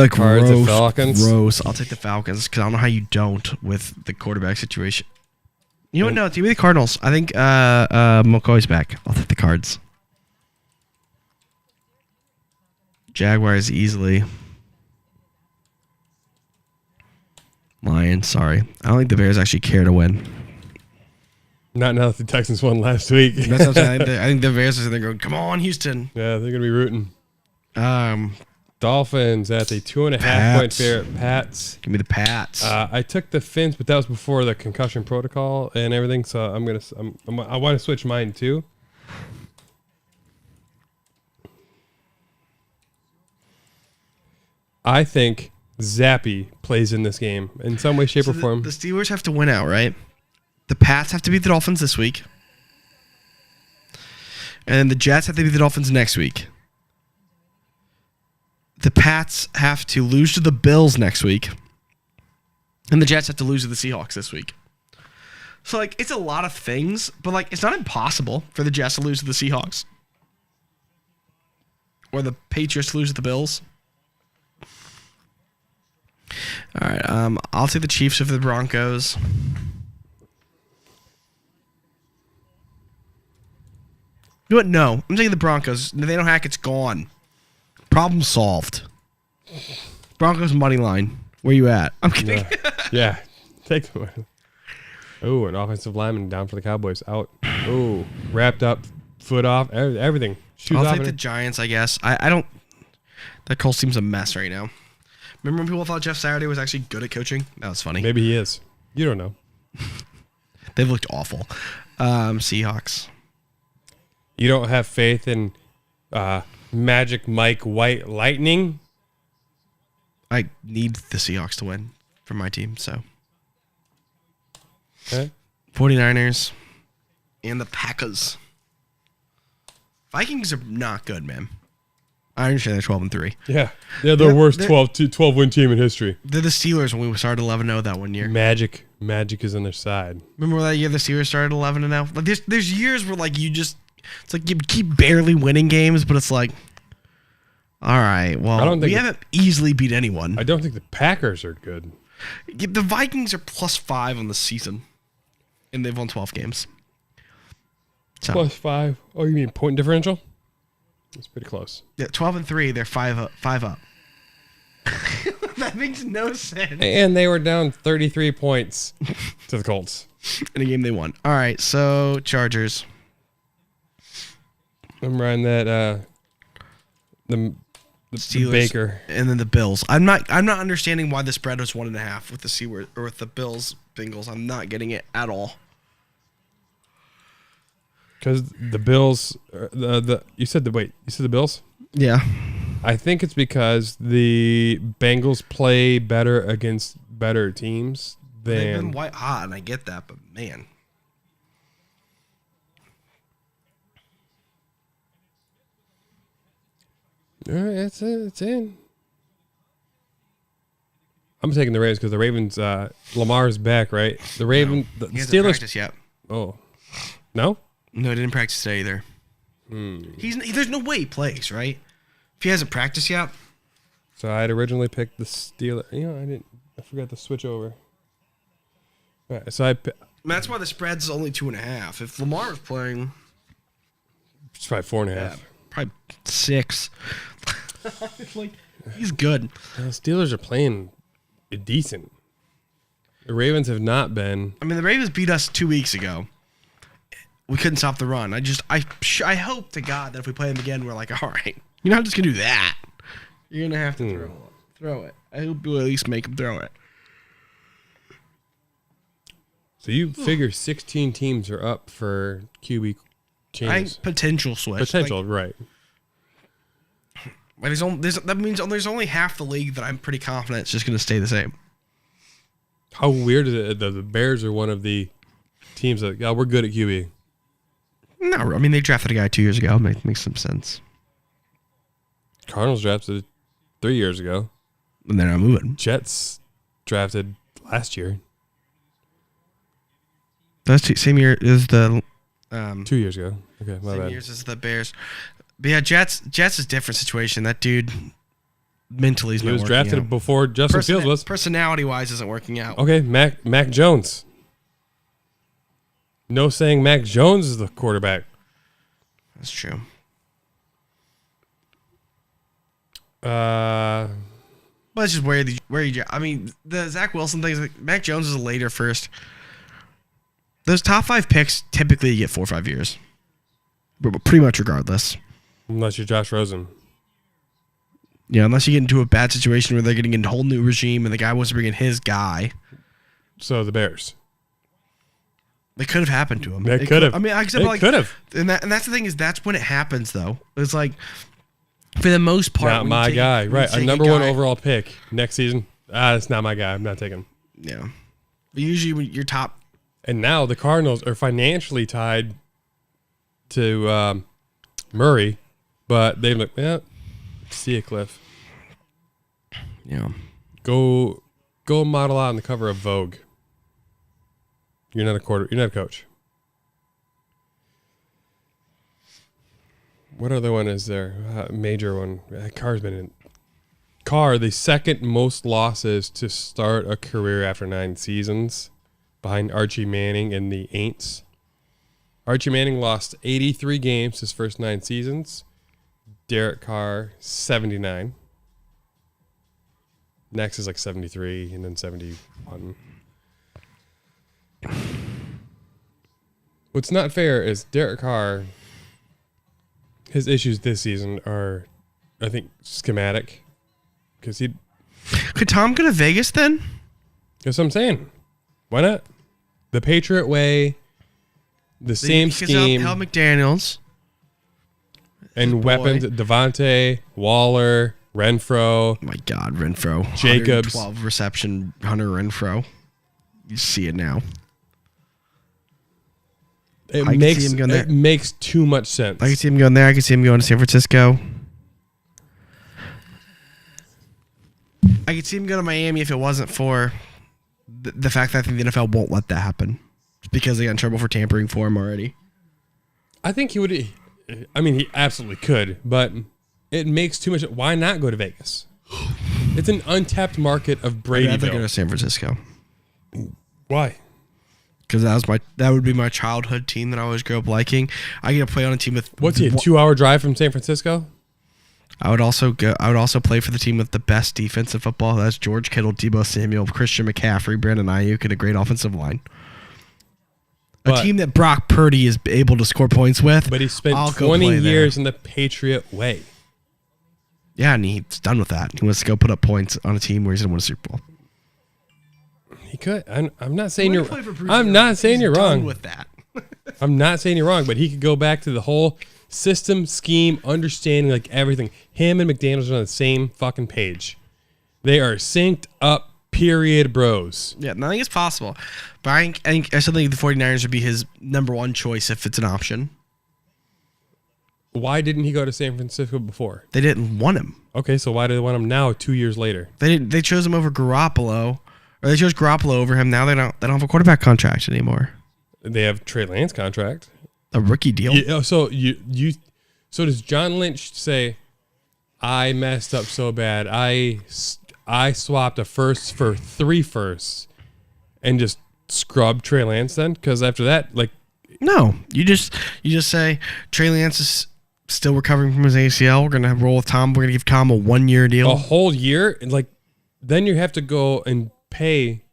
Speaker 1: the Cards, the Falcons.
Speaker 2: Gross. I'll take the Falcons because I don't know how you don't with the quarterback situation. You know what? No, give me the Cardinals. I think McCoy's back. I'll take the Cards. Jaguars easily. Lions, sorry. I don't think the Bears actually care to win.
Speaker 1: Not now that the Texans won last week.
Speaker 2: That's what I'm saying. I think the Bears are sitting there going, come on, Houston.
Speaker 1: Yeah, they're going to be rooting. Dolphins at the 2.5 point favorite. Pats.
Speaker 2: Give me the Pats.
Speaker 1: I took the Fins, but that was before the concussion protocol and everything, so I want to switch mine too. I think Zappy plays in this game in some way, shape, or form.
Speaker 2: The Steelers have to win out, right? The Pats have to beat the Dolphins this week. And then the Jets have to beat the Dolphins next week. The Pats have to lose to the Bills next week. And the Jets have to lose to the Seahawks this week. So, like, it's a lot of things, but, like, it's not impossible for the Jets to lose to the Seahawks. Or the Patriots to lose to the Bills. All right, I'll take the Chiefs over the Broncos. You know what? No, I'm taking the Broncos. Nathaniel Hackett's gone. Problem solved. Broncos money line. Where you at? I'm kidding.
Speaker 1: Yeah. Take the win. Oh, an offensive lineman down for the Cowboys. Out. Oh, wrapped up, foot off, everything.
Speaker 2: I'll take the Giants, I guess. I don't. That Colts team's a mess right now. Remember when people thought Jeff Saturday was actually good at coaching? That was funny.
Speaker 1: Maybe he is. You don't know.
Speaker 2: They've looked awful. Seahawks.
Speaker 1: You don't have faith in Magic Mike White Lightning?
Speaker 2: I need the Seahawks to win for my team, so.
Speaker 1: Okay.
Speaker 2: 49ers and the Packers. Vikings are not good, man. I understand they're 12-3.
Speaker 1: Yeah. They're the worst 12-win team in history.
Speaker 2: They're the Steelers when we started 11-0 that one year.
Speaker 1: Magic is on their side.
Speaker 2: Remember that year the Steelers started 11-0? Like there's years where like you just it's like you keep barely winning games, but it's like all right, well, we haven't easily beat anyone.
Speaker 1: I don't think the Packers are good.
Speaker 2: The Vikings are +5 on the season, and they've won 12 games. So.
Speaker 1: +5. Oh, you mean point differential? That's pretty close.
Speaker 2: Yeah, 12-3. They're 5 up. That makes no sense.
Speaker 1: And they were down 33 points to the Colts
Speaker 2: in a game they won. All right, so Chargers.
Speaker 1: I'm riding that the
Speaker 2: Steelers,
Speaker 1: Baker,
Speaker 2: and then the Bills. I'm not understanding why the spread was 1.5 with the with the Bills Bengals. I'm not getting it at all.
Speaker 1: Because the Bills, you said the Bills?
Speaker 2: Yeah.
Speaker 1: I think it's because the Bengals play better against better teams than.
Speaker 2: They've been white hot, and I get that, but man.
Speaker 1: All right, it's in. I'm taking the Ravens because the Ravens, Lamar's back, right? The Ravens, the
Speaker 2: he hasn't
Speaker 1: Steelers.
Speaker 2: Practiced yet.
Speaker 1: Oh, no.
Speaker 2: No, he didn't practice today either. There's no way he plays, right? If he hasn't practiced yet.
Speaker 1: So I had originally picked the Steelers. I forgot to switch over. All right, so
Speaker 2: that's why the spread's only 2.5. If Lamar was playing,
Speaker 1: it's probably 4.5.
Speaker 2: Yeah, probably 6. Like he's good.
Speaker 1: The Steelers are playing decent. The Ravens have not been.
Speaker 2: I mean, the Ravens beat us 2 weeks ago. We couldn't stop the run. I hope to God that if we play them again, we're like, all right, you're not just gonna do that. You're gonna have to throw it. I hope we'll at least make them throw it.
Speaker 1: So you figure 16 teams are up for QB changes.
Speaker 2: Potential switch.
Speaker 1: Potential, right?
Speaker 2: But that means there's only half the league that I'm pretty confident it's just gonna stay the same.
Speaker 1: How weird is it that the Bears are one of the teams that we're good at QB?
Speaker 2: No, I mean they drafted a guy 2 years ago. Makes some sense.
Speaker 1: Cardinals drafted 3 years ago.
Speaker 2: And they're not moving.
Speaker 1: Jets drafted last year.
Speaker 2: That's same year as the
Speaker 1: 2 years ago. Okay, my bad.
Speaker 2: Same years as the Bears. But yeah, Jets is a different situation. That dude mentally he's
Speaker 1: He
Speaker 2: not
Speaker 1: was
Speaker 2: working
Speaker 1: drafted
Speaker 2: out.
Speaker 1: before Justin Fields was.
Speaker 2: Personality-wise isn't working out.
Speaker 1: Okay, Mac Jones. No saying Mac Jones is the quarterback.
Speaker 2: That's true.
Speaker 1: Uh,
Speaker 2: But it's just where you. I mean, the Zach Wilson thing is like Mac Jones is a later first. Those top 5 picks typically you get 4 or 5 years, but pretty much regardless.
Speaker 1: unless you're Josh Rosen.
Speaker 2: Yeah, unless you get into a bad situation where they're getting into a whole new regime and the guy wants to bring in his guy.
Speaker 1: So the Bears.
Speaker 2: It could have happened to him.
Speaker 1: That could have.
Speaker 2: I mean,
Speaker 1: It could have.
Speaker 2: And that's the thing is that's when it happens though. It's like for the most part,
Speaker 1: Not
Speaker 2: when
Speaker 1: my
Speaker 2: you take-
Speaker 1: guy.
Speaker 2: when you
Speaker 1: Right. A
Speaker 2: take
Speaker 1: number 1
Speaker 2: guy-
Speaker 1: overall pick next season. That's not my guy. I'm not taking him.
Speaker 2: Yeah, but usually when you're top.
Speaker 1: And now the Cardinals are financially tied to Murray, but they're like, yeah, see you, Cliff.
Speaker 2: Yeah.
Speaker 1: Go model out on the cover of Vogue. You're not a coach. What other one is there? Major one. Carr's been in. Carr, the second most losses to start a career after 9 seasons, behind Archie Manning and the Aints. Archie Manning lost 83 games his first 9 seasons. Derek Carr, 79. Next is like 73 and then 71. What's not fair is Derek Carr, his issues this season are, I think, schematic. Because
Speaker 2: Could Tom go to Vegas then?
Speaker 1: that's what I'm saying. Why not? The Patriot way, the same scheme,
Speaker 2: Hell McDaniels.
Speaker 1: and
Speaker 2: boy.
Speaker 1: weapons. Devontae, Waller, Renfro.
Speaker 2: Oh my God, Renfro.
Speaker 1: Jacobs.
Speaker 2: 12 reception, Hunter Renfro. You see it now.
Speaker 1: It
Speaker 2: I can see him going there.
Speaker 1: makes too much sense.
Speaker 2: I can see him going there. I can see him going to San Francisco. I could see him go to Miami if it wasn't for the fact that I think the NFL won't let that happen. It's because they got in trouble for tampering for him already.
Speaker 1: I think he would. I mean, he absolutely could, but it makes too much. Why not go to Vegas? It's an untapped market of
Speaker 2: I'd rather go
Speaker 1: Bradyville.
Speaker 2: to San Francisco
Speaker 1: Why?
Speaker 2: because that would be my childhood team that I always grew up liking. I get to play on a team with
Speaker 1: What's he? A 2-hour drive from San Francisco?
Speaker 2: I would also play for the team with the best defense in football. That's George Kittle, Deebo Samuel, Christian McCaffrey, Brandon Ayuk, and a great offensive line. A team that Brock Purdy is able to score points with.
Speaker 1: But he spent
Speaker 2: I'll go
Speaker 1: 20
Speaker 2: play there.
Speaker 1: years in the Patriot way.
Speaker 2: Yeah, and he's done with that. He wants to go put up points on a team where he's going to win a Super Bowl.
Speaker 1: He could. I'm not saying you're. I'm not saying you're wrong.
Speaker 2: With that.
Speaker 1: I'm not saying you're wrong, but he could go back to the whole system, scheme, understanding, like everything. Him and McDaniels are on the same fucking page. They are synced up, period, bros.
Speaker 2: Yeah, I think it's possible. But I still think the 49ers would be his number 1 choice if it's an option.
Speaker 1: Why didn't he go to San Francisco before?
Speaker 2: They didn't want him.
Speaker 1: Okay, so why do they want him now 2 years later?
Speaker 2: They chose him over Garoppolo. Or they chose Garoppolo over him. Now they don't have a quarterback contract anymore.
Speaker 1: They have Trey Lance contract.
Speaker 2: A rookie deal.
Speaker 1: So does John Lynch say, I messed up so bad. I swapped a first for 3 firsts and just scrubbed Trey Lance then? Because after that, like,
Speaker 2: No, you just say Trey Lance is still recovering from his ACL. We're gonna roll with Tom. We're gonna give Tom a 1-year deal.
Speaker 1: a whole year, and like, then you have to go and pay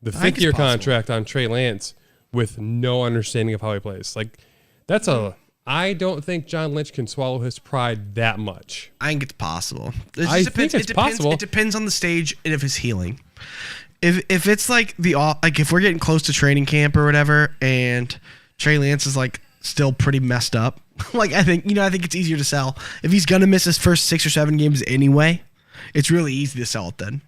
Speaker 1: the
Speaker 2: I think
Speaker 1: 5th year
Speaker 2: it's possible.
Speaker 1: contract on Trey Lance with no understanding of how he plays. Like, I don't think John Lynch can swallow his pride that much.
Speaker 2: I think it's possible.
Speaker 1: I think it's possible.
Speaker 2: It depends on the stage and if it's healing. If it's like if we're getting close to training camp or whatever, and Trey Lance is like still pretty messed up, like I think it's easier to sell. If he's gonna miss his first 6 or 7 games anyway, it's really easy to sell it then.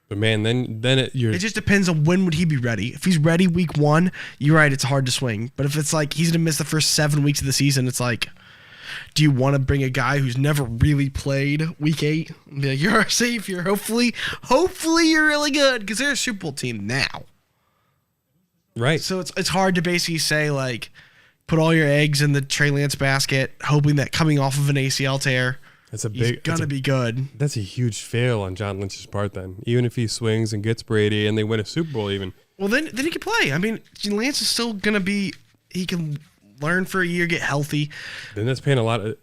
Speaker 1: But man, then
Speaker 2: It just depends on when would he be ready. If he's ready week 1, you're right, it's hard to swing. But if it's like he's gonna miss the first 7 weeks of the season, it's like, do you want to bring a guy who's never really played week 8 and be like, you're safe, you're hopefully you're really good because they're a Super Bowl team now.
Speaker 1: right.
Speaker 2: So it's hard to basically say like, put all your eggs in the Trey Lance basket, hoping that coming off of an ACL tear, He's going to be good.
Speaker 1: That's a huge fail on John Lynch's part then. Even if he swings and gets Brady and they win a Super Bowl even.
Speaker 2: Well, then he can play. I mean, Lance is still going to be – he can learn for a year, get healthy.
Speaker 1: Then that's paying a lot of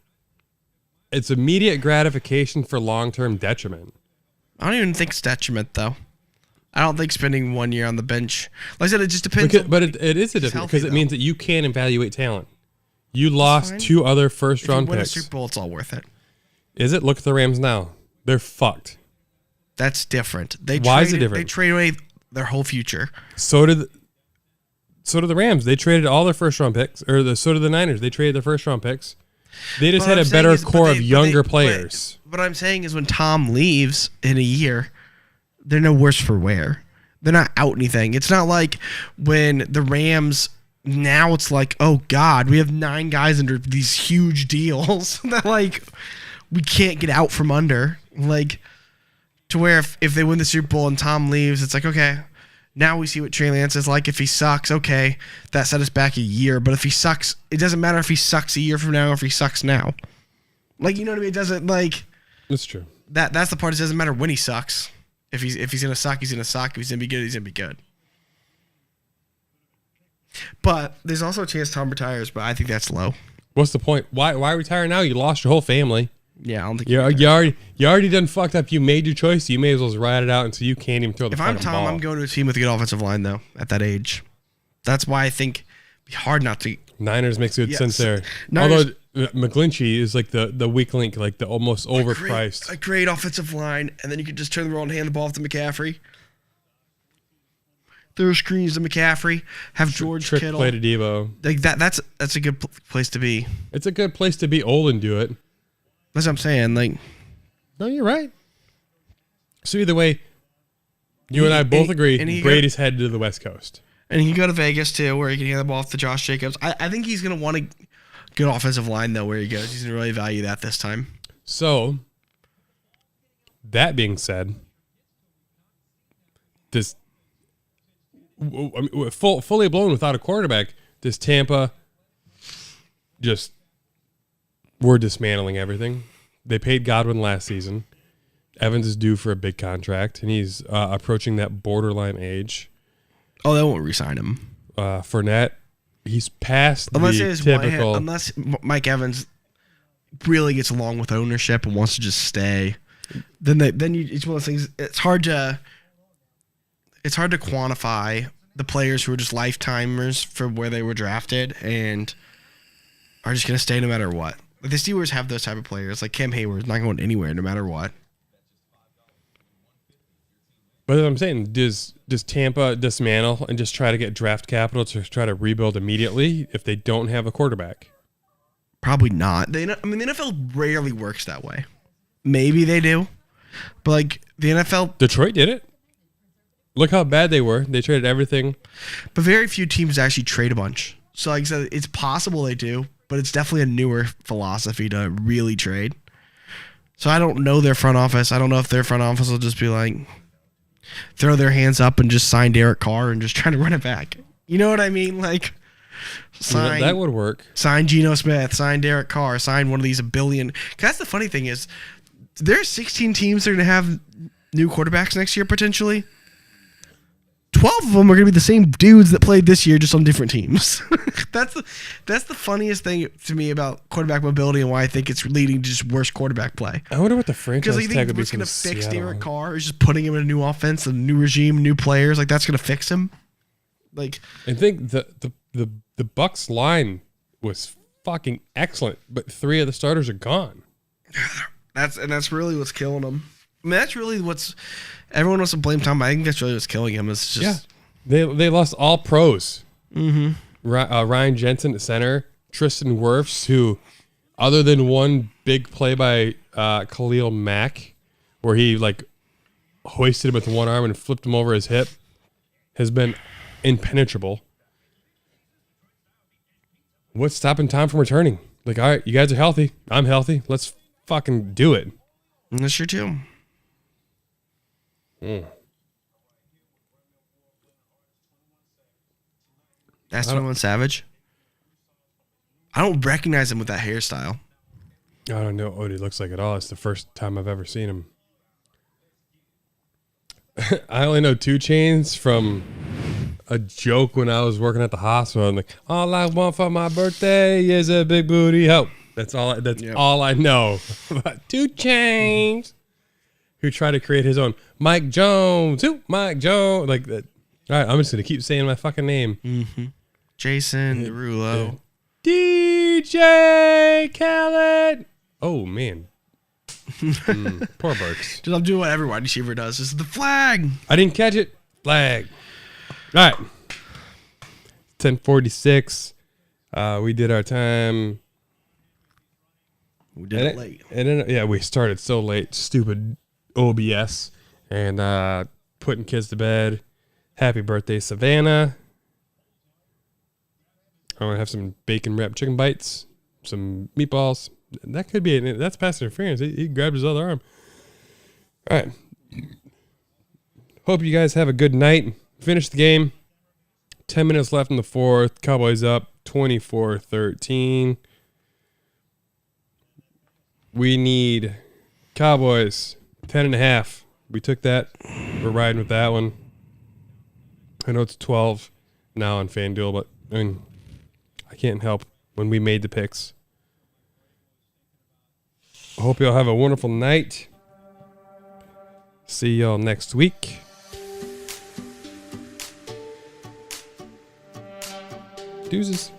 Speaker 1: – it's immediate gratification for long-term detriment.
Speaker 2: I don't even think it's detriment, though. I don't think spending 1 year on the bench – like I said, it just depends.
Speaker 1: But it is a difference because it means that you can evaluate talent. You lost 2 other first-round picks.
Speaker 2: If you win a Super Bowl, it's all worth it.
Speaker 1: Is it? Look at the Rams now. They're fucked.
Speaker 2: That's different.
Speaker 1: Why is it different?
Speaker 2: They trade away their whole future.
Speaker 1: So did the Rams. They traded all their first-round picks. So did the Niners. They traded their first-round picks. They just had a better core of younger players.
Speaker 2: What I'm saying is when Tom leaves in a year, they're no worse for wear. They're not out anything. It's not like when the Rams... Now it's like, oh, God, we have 9 guys under these huge deals that, like, we can't get out from under. Like, to where if they win the Super Bowl and Tom leaves, it's like, okay, now we see what Trey Lance is like. If he sucks, okay, that set us back a year. But if he sucks, it doesn't matter if he sucks a year from now or if he sucks now. Like, you know what I mean? It doesn't, like...
Speaker 1: That's true.
Speaker 2: That's the part. It doesn't matter when he sucks. If he's going to suck, he's going to suck. If he's going to be good, he's going to be good. But there's also a chance Tom retires, but I think that's low.
Speaker 1: What's the point? Why retire now? You lost your whole family.
Speaker 2: Yeah, I don't think
Speaker 1: you already done fucked up. You made your choice. You may as well ride it out until you can't even throw the fucking ball.
Speaker 2: If I'm Tom, I'm going to a team with a good offensive line, though, at that age. That's why I think it'd be hard not to.
Speaker 1: Niners makes good sense there. Although McGlinchey is like the weak link, like the almost overpriced.
Speaker 2: A great offensive line, and then you could just turn the ball and hand the ball off to McCaffrey. Throw screens to McCaffrey. Have George
Speaker 1: Trick
Speaker 2: Kittle.
Speaker 1: Play to Devo.
Speaker 2: Like that's a good place to be.
Speaker 1: It's a good place to be old and do it.
Speaker 2: That's what I'm saying. Like,
Speaker 1: no, you're right. So either way, you and I both agree Brady's headed to the West Coast.
Speaker 2: And he can go to Vegas too, where he can hand the ball off to Josh Jacobs. I think he's going to want a good offensive line though, where he goes. He's going to really value that this time.
Speaker 1: So, that being said, this fully blown without a quarterback, does Tampa just... We're dismantling everything. They paid Godwin last season. Evans is due for a big contract, and he's approaching that borderline age.
Speaker 2: Oh, they won't re-sign him.
Speaker 1: Fournette, he's past typical...
Speaker 2: Unless Mike Evans really gets along with ownership and wants to just stay, then it's one of those things. It's hard to quantify the players who are just lifetimers for where they were drafted and are just going to stay no matter what. Like the Steelers have those type of players. Like Cam Hayward's not going anywhere no matter what.
Speaker 1: But I'm saying, does Tampa dismantle and just try to get draft capital to try to rebuild immediately if they don't have a quarterback?
Speaker 2: Probably not. The NFL rarely works that way. Maybe they do. But like the NFL...
Speaker 1: Detroit did it. Look how bad they were. They traded everything.
Speaker 2: But very few teams actually trade a bunch. So like I said, it's possible they do, but it's definitely a newer philosophy to really trade. So I don't know their front office. I don't know if their front office will just be like, throw their hands up and just sign Derek Carr and just try to run it back. You know what I mean? Like, sign...
Speaker 1: That would work.
Speaker 2: Sign Geno Smith, sign Derek Carr, sign one of these $1 billion. 'Cause that's the funny thing is, there's 16 teams that are going to have new quarterbacks next year potentially. 12 of them are going to be the same dudes that played this year, just on different teams. That's the funniest thing to me about quarterback mobility and why I think it's leading to just worse quarterback play.
Speaker 1: I wonder what the franchise tag would be. Because
Speaker 2: what's going to fix Derek Carr is just putting him in a new offense, a new regime, new players. Like that's going to fix him. Like
Speaker 1: I think the Bucks line was fucking excellent, but 3 of the starters are gone.
Speaker 2: That's really what's killing them. I mean, that's really what's... Everyone wants to blame Tom, but I think that's really what's killing him. It's just...
Speaker 1: Yeah. They lost all pros.
Speaker 2: Mm-hmm.
Speaker 1: Ryan Jensen at center, Tristan Wirfs, who, other than one big play by Khalil Mack, where he like hoisted him with one arm and flipped him over his hip, has been impenetrable. What's stopping Tom from returning? Like, all right, you guys are healthy. I'm healthy. Let's fucking do it.
Speaker 2: That's true, too. That's 21 Savage. I don't recognize him with that hairstyle.
Speaker 1: I don't know what he looks like at all. It's the first time I've ever seen him. I only know 2 Chainz from a joke when I was working at the hospital. I'm like, all I want for my birthday is a big booty hoe. That's all. All I know about 2 Chainz, who tried to create his own Mike Jones. Who Mike Jones? Like that. All right, I'm just gonna keep saying my fucking name.
Speaker 2: Mm-hmm. Jason Derulo.
Speaker 1: DJ Khaled. Oh man. Poor Burks.
Speaker 2: Dude, I'm doing what every wide receiver does. This is the flag.
Speaker 1: I didn't catch it. Flag. All right. 10:46. We did our time.
Speaker 2: We did it late.
Speaker 1: And then, yeah, we started so late. Stupid OBS. And putting kids to bed. Happy birthday, Savannah. I'm going to have some bacon wrapped chicken bites. Some meatballs. That could be it. That's pass interference. He grabbed his other arm. All right. Hope you guys have a good night. Finish the game. 10 minutes left in the fourth. Cowboys up 24-13. We need Cowboys 10.5. We took that. We're riding with that one. I know it's 12 now on FanDuel, but I mean, I can't help when we made the picks. I hope y'all have a wonderful night. See y'all next week. Deuces.